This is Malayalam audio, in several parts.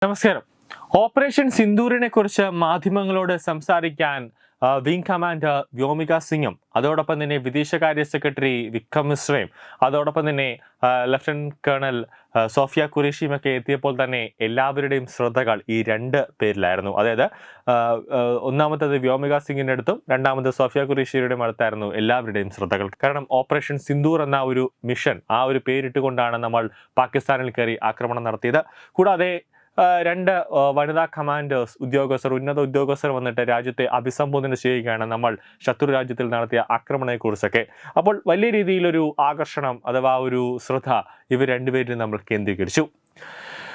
നമസ്കാരം. ഓപ്പറേഷൻ സിന്ദൂറിനെ കുറിച്ച് മാധ്യമങ്ങളോട് സംസാരിക്കാൻ വിംഗ് കമാൻഡർ വ്യോമിക സിംഗും അതോടൊപ്പം തന്നെ വിദേശകാര്യ സെക്രട്ടറി വിക്രം മിശ്രയും അതോടൊപ്പം തന്നെ ലഫ്റ്റനന്റ് കേണൽ സോഫിയ ഖുറേഷിയുമൊക്കെ എത്തിയപ്പോൾ തന്നെ എല്ലാവരുടെയും ശ്രദ്ധകൾ ഈ രണ്ട് പേരിലായിരുന്നു. അതായത് ഒന്നാമത്തത് വ്യോമിക സിംഗിന്റെ അടുത്തും രണ്ടാമത് സോഫിയ ഖുറേഷിയുടെ അടുത്തായിരുന്നു എല്ലാവരുടെയും ശ്രദ്ധകൾ. കാരണം ഓപ്പറേഷൻ സിന്ദൂർ എന്ന ഒരു മിഷൻ, ആ ഒരു പേരിട്ടുകൊണ്ടാണ് നമ്മൾ പാകിസ്ഥാനിൽ കയറി ആക്രമണം നടത്തിയത്. കൂടാതെ രണ്ട് വനിതാ കമാൻഡേഴ്സ് ഉന്നത ഉദ്യോഗസ്ഥർ വന്നിട്ട് രാജ്യത്തെ അഭിസംബോധന ചെയ്യുകയാണ് നമ്മൾ ശത്രു രാജ്യത്തിൽ നടത്തിയ ആക്രമണത്തെക്കുറിച്ചൊക്കെ. അപ്പോൾ വലിയ രീതിയിലൊരു ആകർഷണം അഥവാ ഒരു ശ്രദ്ധ ഇവർ രണ്ടുപേരും നമ്മൾ കേന്ദ്രീകരിച്ചു.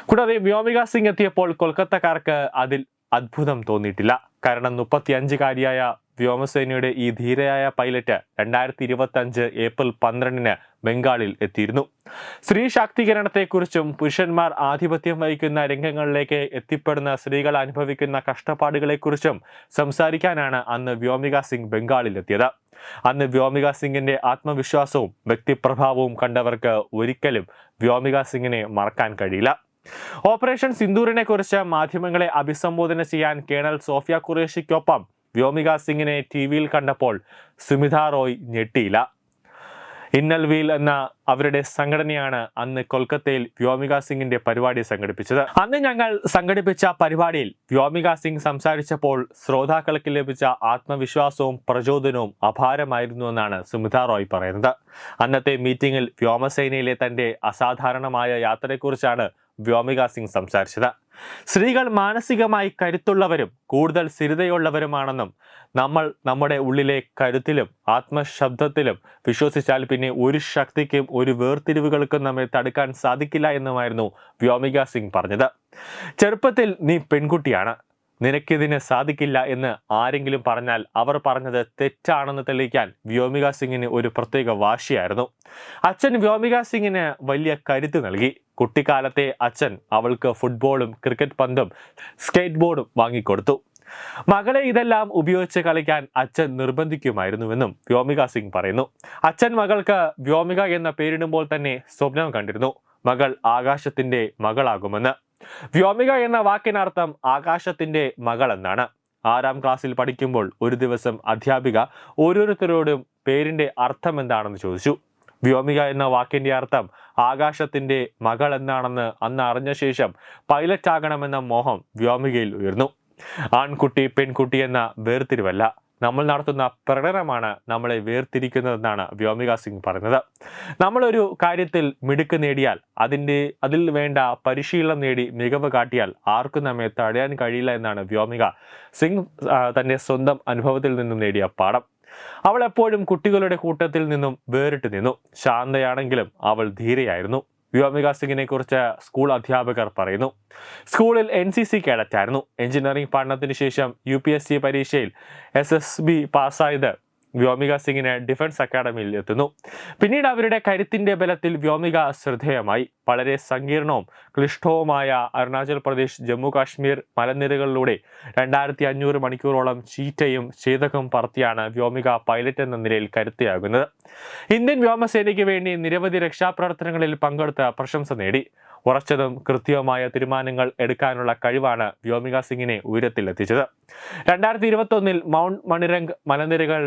കൂടാതെ വ്യോമിക സിംഗ് എത്തിയപ്പോൾ കൊൽക്കത്തക്കാർക്ക് അതിൽ അത്ഭുതം തോന്നിയിട്ടില്ല. കാരണം 35-കാരിയായ വ്യോമസേനയുടെ ഈ ധീരയായ പൈലറ്റ് 2025 ഏപ്രിൽ 12 ബംഗാളിൽ എത്തിയിരുന്നു. സ്ത്രീ ശാക്തീകരണത്തെക്കുറിച്ചും പുരുഷന്മാർ ആധിപത്യം വഹിക്കുന്ന രംഗങ്ങളിലേക്ക് എത്തിപ്പെടുന്ന സ്ത്രീകൾ അനുഭവിക്കുന്ന കഷ്ടപ്പാടുകളെക്കുറിച്ചും സംസാരിക്കാനാണ് അന്ന് വ്യോമിക സിംഗ് ബംഗാളിൽ എത്തിയത്. അന്ന് വ്യോമിക സിംഗിന്റെ ആത്മവിശ്വാസവും വ്യക്തിപ്രഭാവവും കണ്ടവർക്ക് ഒരിക്കലും വ്യോമിക സിംഗിനെ മറക്കാൻ കഴിയില്ല. ഓപ്പറേഷൻ സിന്ദൂറിനെ കുറിച്ച് മാധ്യമങ്ങളെ അഭിസംബോധന ചെയ്യാൻ കേണൽ സോഫിയ ഖുറേഷിക്കൊപ്പം വ്യോമിക സിംഗിനെ ടിവിയിൽ കണ്ടപ്പോൾ സുമിത റോയ് ഞെട്ടിയില്ല. ഇന്നൽ വീൽ എന്ന അവരുടെ സംഘടനയാണ് അന്ന് കൊൽക്കത്തയിൽ വ്യോമിക സിംഗിന്റെ പരിപാടി സംഘടിപ്പിച്ചത്. അന്ന് ഞങ്ങൾ സംഘടിപ്പിച്ച പരിപാടിയിൽ വ്യോമിക സിംഗ് സംസാരിച്ചപ്പോൾ ശ്രോതാക്കൾക്ക് ലഭിച്ച ആത്മവിശ്വാസവും പ്രചോദനവും അപാരമായിരുന്നു എന്നാണ് സുമിത റോയ് പറയുന്നത്. അന്നത്തെ മീറ്റിംഗിൽ വ്യോമസേനയിലെ തന്റെ അസാധാരണമായ യാത്രയെക്കുറിച്ചാണ് വ്യോമിക സിംഗ് സംസാരിച്ചത്. സ്ത്രീകൾ മാനസികമായി കരുത്തുള്ളവരും കൂടുതൽ സ്ഥിരതയുള്ളവരുമാണെന്നും നമ്മൾ നമ്മുടെ ഉള്ളിലെ കരുത്തിലും ആത്മശബ്ദത്തിലും വിശ്വസിച്ചാൽ പിന്നെ ഒരു ശക്തിക്കും ഒരു വേർതിരിവുകൾക്കും നമ്മെ തടുക്കാൻ സാധിക്കില്ല എന്നുമായിരുന്നു വ്യോമിക സിംഗ് പറഞ്ഞത്. ചെറുപ്പത്തിൽ നീ പെൺകുട്ടിയാണ്, നിനക്കിതിന് സാധിക്കില്ല എന്ന് ആരെങ്കിലും പറഞ്ഞാൽ അവർ പറഞ്ഞത് തെറ്റാണെന്ന് തെളിയിക്കാൻ വ്യോമിക സിംഗിന് ഒരു പ്രത്യേക വാശിയായിരുന്നു. അച്ഛൻ വ്യോമിക സിംഗിന് വലിയ കരുത്ത് നൽകി. കുട്ടിക്കാലത്തെ അച്ഛൻ അവൾക്ക് ഫുട്ബോളും ക്രിക്കറ്റ് പന്തും സ്കേറ്റ് ബോർഡും വാങ്ങിക്കൊടുത്തു. മകളെ ഇതെല്ലാം ഉപയോഗിച്ച് കളിക്കാൻ അച്ഛൻ നിർബന്ധിക്കുമായിരുന്നുവെന്നും വ്യോമിക സിംഗ് പറയുന്നു. അച്ഛൻ മകൾക്ക് വ്യോമിക എന്ന പേരിടുമ്പോൾ തന്നെ സ്വപ്നം കണ്ടിരുന്നു, മകൾ ആകാശത്തിന്റെ മകളാകുമെന്ന്. വ്യോമിക എന്ന വാക്കിനർത്ഥം ആകാശത്തിന്റെ മകൾ എന്നാണ്. 6ാം ക്ലാസ്സിൽ പഠിക്കുമ്പോൾ ഒരു ദിവസം അധ്യാപിക ഓരോരുത്തരോടും പേരിന്റെ അർത്ഥം എന്താണെന്ന് ചോദിച്ചു. വ്യോമിക എന്ന വാക്കിന്റെ അർത്ഥം ആകാശത്തിന്റെ മകൾ എന്നാണെന്ന് അന്ന് അറിഞ്ഞ ശേഷം പൈലറ്റ് ആകണമെന്ന മോഹം വ്യോമികയിൽ ഉയർന്നു. ആൺകുട്ടി പെൺകുട്ടി എന്ന വേർതിരിവല്ല, നമ്മൾ നടത്തുന്ന പ്രകടനമാണ് നമ്മളെ വേർതിരിക്കുന്നതെന്നാണ് വ്യോമിക സിംഗ് പറഞ്ഞത്. നമ്മളൊരു കാര്യത്തിൽ മിടുക്ക് നേടിയാൽ അതിൽ വേണ്ട പരിശീലനം നേടി മികവ് കാട്ടിയാൽ ആർക്കും നമ്മെ തടയാൻ കഴിയില്ല എന്നാണ് വ്യോമിക സിംഗ് തന്റെ സ്വന്തം അനുഭവത്തിൽ നിന്നും നേടിയ പാഠം. അവൾ എപ്പോഴും കുട്ടികളുടെ കൂട്ടത്തിൽ നിന്നും വേറിട്ട് നിന്നു. ശാന്തയാണെങ്കിലും അവൾ ധീരയായിരുന്നു. വ്യോമിക സിംഗിനെ കുറിച്ച് സ്കൂൾ അധ്യാപകർ പറയുന്നു. സ്കൂളിൽ NCC കേഡറ്റായിരുന്നു. എഞ്ചിനീയറിംഗ് പഠനത്തിന് ശേഷം UPSC പരീക്ഷയിൽ SSB പാസ്സായത് വ്യോമിക സിംഗിന് ഡിഫൻസ് അക്കാഡമിയിൽ എത്തുന്നു. പിന്നീട് അവരുടെ കരുത്തിന്റെ ബലത്തിൽ വ്യോമിക ശ്രദ്ധേയമായി. വളരെ സങ്കീർണവും ക്ലിഷ്ടവുമായ അരുണാചൽ പ്രദേശ് ജമ്മു കാശ്മീർ മലനിരകളിലൂടെ 2500 മണിക്കൂറോളം ചീറ്റയും ചേതകം പറത്തിയാണ് വ്യോമിക പൈലറ്റ് എന്ന നിലയിൽ കരുത്തയാകുന്നത്. ഇന്ത്യൻ വ്യോമസേനയ്ക്ക് വേണ്ടി നിരവധി രക്ഷാപ്രവർത്തനങ്ങളിൽ പങ്കെടുത്ത പ്രശംസ നേടി. ഉറച്ചതും കൃത്യവുമായ തീരുമാനങ്ങൾ എടുക്കാനുള്ള കഴിവാണ് വ്യോമിക സിംഗിനെ ഉയരത്തിലെത്തിച്ചത്. 2021 മൗണ്ട് മണിരംഗ് മലനിരകൾ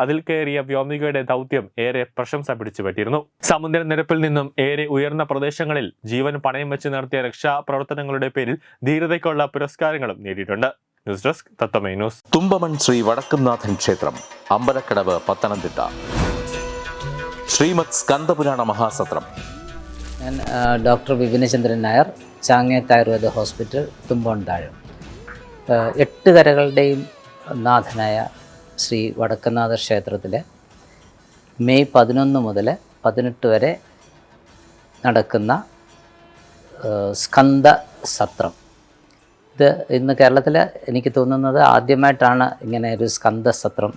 അതിൽ കയറിയ വ്യോമികയുടെ ദൗത്യം ഏറെ പ്രശംസ പിടിച്ചുപറ്റിയിരുന്നു. സമുദ്രനിരപ്പിൽ നിന്നും ഏറെ ഉയർന്ന പ്രദേശങ്ങളിൽ ജീവൻ പണയം വെച്ച് നടത്തിയ രക്ഷാപ്രവർത്തനങ്ങളുടെ പേരിൽ ധീരതയ്ക്കുള്ള പുരസ്കാരങ്ങളും നേടിയിട്ടുണ്ട്. ന്യൂസ് ഡെസ്ക് തത്വമൈ ന്യൂസ്. തുമ്പമൺ ശ്രീ വടക്കുംനാഥൻ ക്ഷേത്രം, അമ്പലക്കടവ്, പത്തനംതിട്ട. ശ്രീമദ് സ്കന്ദപുരാണ മഹാസത്രം. ഞാൻ ഡോക്ടർ വിപിനചന്ദ്രൻ നായർ, ചാങ്ങേത്ത് ആയുർവേദ ഹോസ്പിറ്റൽ, തുമ്പോൺതാഴം. 8 കരകളുടെയും നാഥനായ ശ്രീ വടക്കുംനാഥ ക്ഷേത്രത്തിൽ മെയ് 11 മുതൽ 18 വരെ നടക്കുന്ന സ്കന്ദ സത്രം. ഇത് ഇന്ന് കേരളത്തിൽ എനിക്ക് തോന്നുന്നത് ആദ്യമായിട്ടാണ് ഇങ്ങനെ ഒരു സ്കന്ദ സത്രം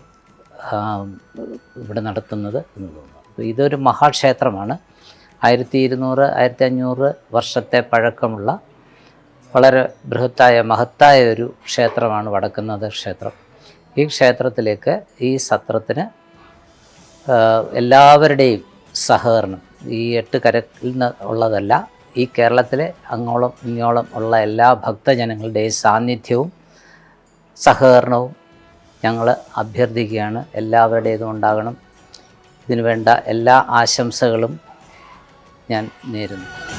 ഇവിടെ നടത്തുന്നത് എന്ന് തോന്നുന്നു. ഇതൊരു മഹാക്ഷേത്രമാണ്. 1200-1500 വർഷത്തെ പഴക്കമുള്ള വളരെ ബൃഹത്തായ മഹത്തായ ഒരു ക്ഷേത്രമാണ് വടക്കുംനാഥ ക്ഷേത്രം. ഈ ക്ഷേത്രത്തിലേക്ക്, ഈ സത്രത്തിന് എല്ലാവരുടെയും സഹകരണം, ഈ 8 കരയിൽ ഉള്ളതല്ല, ഈ കേരളത്തിലെ അങ്ങോളം ഇങ്ങോളം ഉള്ള എല്ലാ ഭക്തജനങ്ങളുടെയും സാന്നിധ്യവും സഹകരണവും ഞങ്ങൾ അഭ്യർത്ഥിക്കുകയാണ്. എല്ലാവരുടേതും ഉണ്ടാകണം. ഇതിനു വേണ്ട എല്ലാ ആശംസകളും ഞാൻ നേരുന്നു.